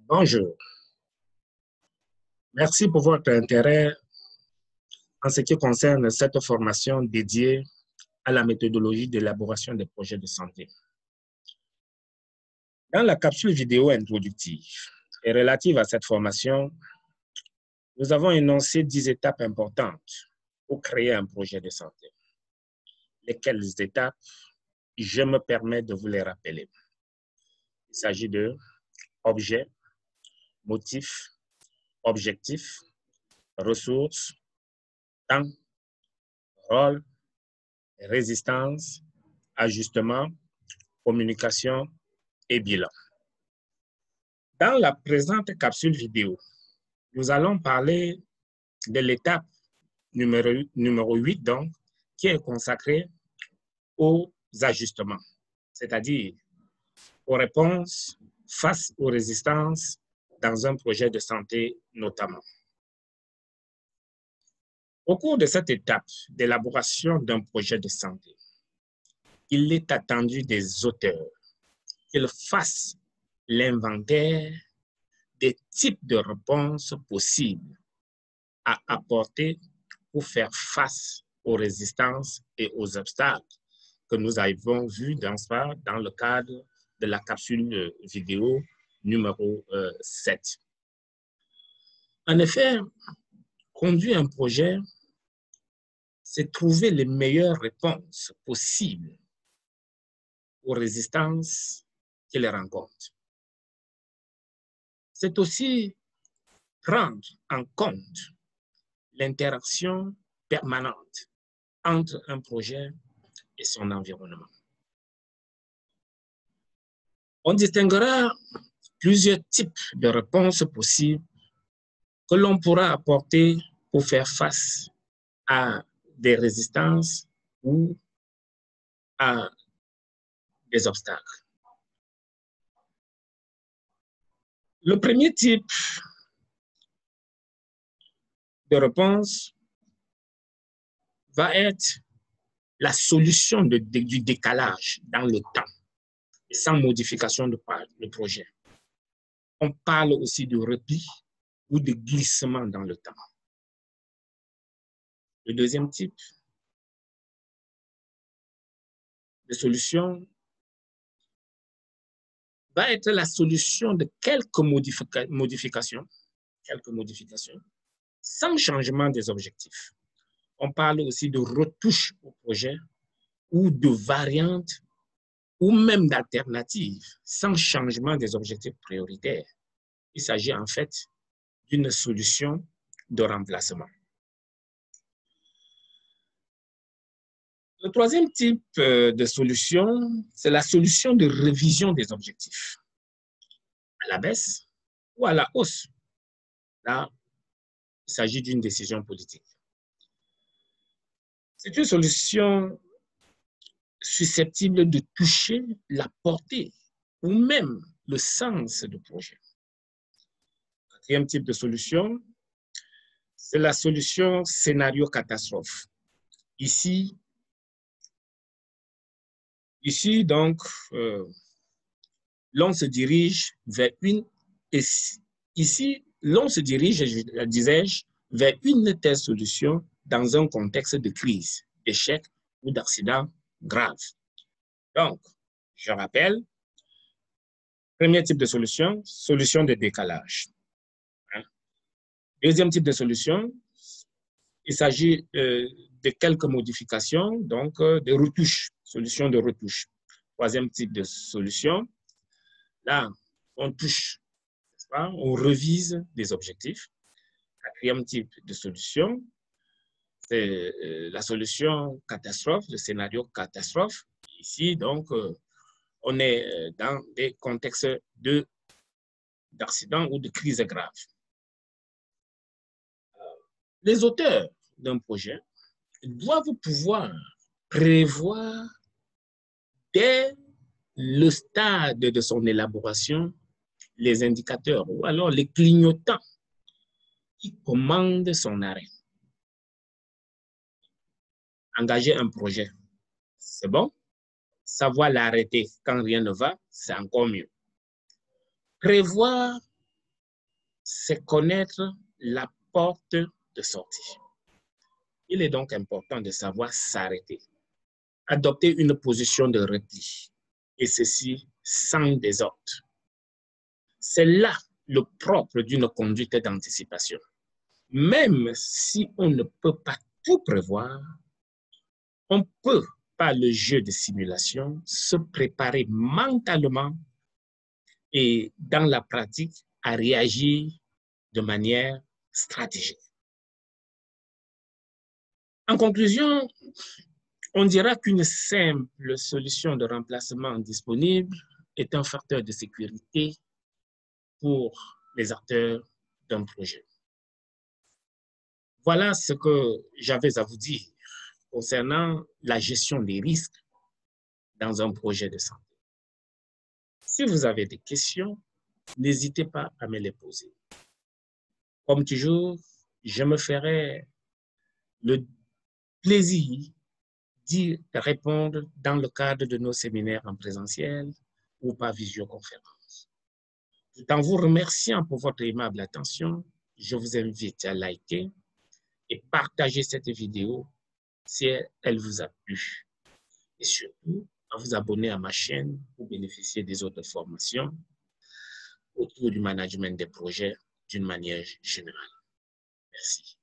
Bonjour. Merci pour votre intérêt en ce qui concerne cette formation dédiée à la méthodologie d'élaboration des projets de santé. Dans la capsule vidéo introductive et relative à cette formation, nous avons énoncé 10 étapes importantes pour créer un projet de santé. Lesquelles étapes, je me permets de vous les rappeler. Il s'agit de objet, motif, objectif, ressources, temps, rôle, résistance, ajustement, communication et bilan. Dans la présente capsule vidéo, nous allons parler de l'étape numéro 8, donc, qui est consacrée aux ajustements, c'est-à-dire aux réponses face aux résistances dans un projet de santé notamment. Au cours de cette étape d'élaboration d'un projet de santé, il est attendu des auteurs qu'ils fassent l'inventaire des types de réponses possibles à apporter pour faire face aux résistances et aux obstacles que nous avons vus dans le cadre de la capsule vidéo numéro 7. En effet, conduire un projet, c'est trouver les meilleures réponses possibles aux résistances qu'il rencontre. C'est aussi prendre en compte l'interaction permanente entre un projet et son environnement. On distinguera plusieurs types de réponses possibles que l'on pourra apporter pour faire face à des résistances ou à des obstacles. Le premier type de réponse va être la solution du décalage dans le temps, sans modification de projet. On parle aussi de repli ou de glissement dans le temps. Le deuxième type de solution va être la solution de quelques modifications sans changement des objectifs. On parle aussi de retouches au projet ou de variantes ou même d'alternatives sans changement des objectifs prioritaires. Il s'agit en fait d'une solution de remplacement. Le troisième type de solution, c'est la solution de révision des objectifs, à la baisse ou à la hausse. Là, il s'agit d'une décision politique. C'est une solution susceptible de toucher la portée ou même le sens du projet. Quatrième type de solution, c'est la solution scénario catastrophe. Ici donc, l'on se dirige vers vers une telle solution dans un contexte de crise, d'échec ou d'accident grave. Donc, je rappelle, premier type de solution, solution de décalage. Deuxième type de solution, il s'agit de quelques modifications, donc de retouches, solution de retouche. Troisième type de solution, là, on touche, n'est-ce pas? On revise des objectifs. Quatrième type de solution, c'est la solution catastrophe, le scénario catastrophe. Ici, donc, on est dans des contextes d'accident ou de crise grave. Les auteurs d'un projet doivent pouvoir prévoir dès le stade de son élaboration les indicateurs ou alors les clignotants qui commandent son arrêt. Engager un projet, c'est bon. Savoir l'arrêter quand rien ne va, c'est encore mieux. Prévoir c'est connaître la porte de sortie. Il est donc important de savoir s'arrêter, adopter une position de repli, et ceci sans désordre. C'est là le propre d'une conduite d'anticipation. Même si on ne peut pas tout prévoir, on peut, par le jeu de simulation, se préparer mentalement et dans la pratique à réagir de manière stratégique. En conclusion, on dira qu'une simple solution de remplacement disponible est un facteur de sécurité pour les acteurs d'un projet. Voilà ce que j'avais à vous dire concernant la gestion des risques dans un projet de santé. Si vous avez des questions, n'hésitez pas à me les poser. Comme toujours, je me ferai le plaisir d'y répondre dans le cadre de nos séminaires en présentiel ou par visioconférence. Tout en vous remerciant pour votre aimable attention, je vous invite à liker et partager cette vidéo si elle vous a plu. Et surtout, à vous abonner à ma chaîne pour bénéficier des autres formations autour du management des projets d'une manière générale. Merci.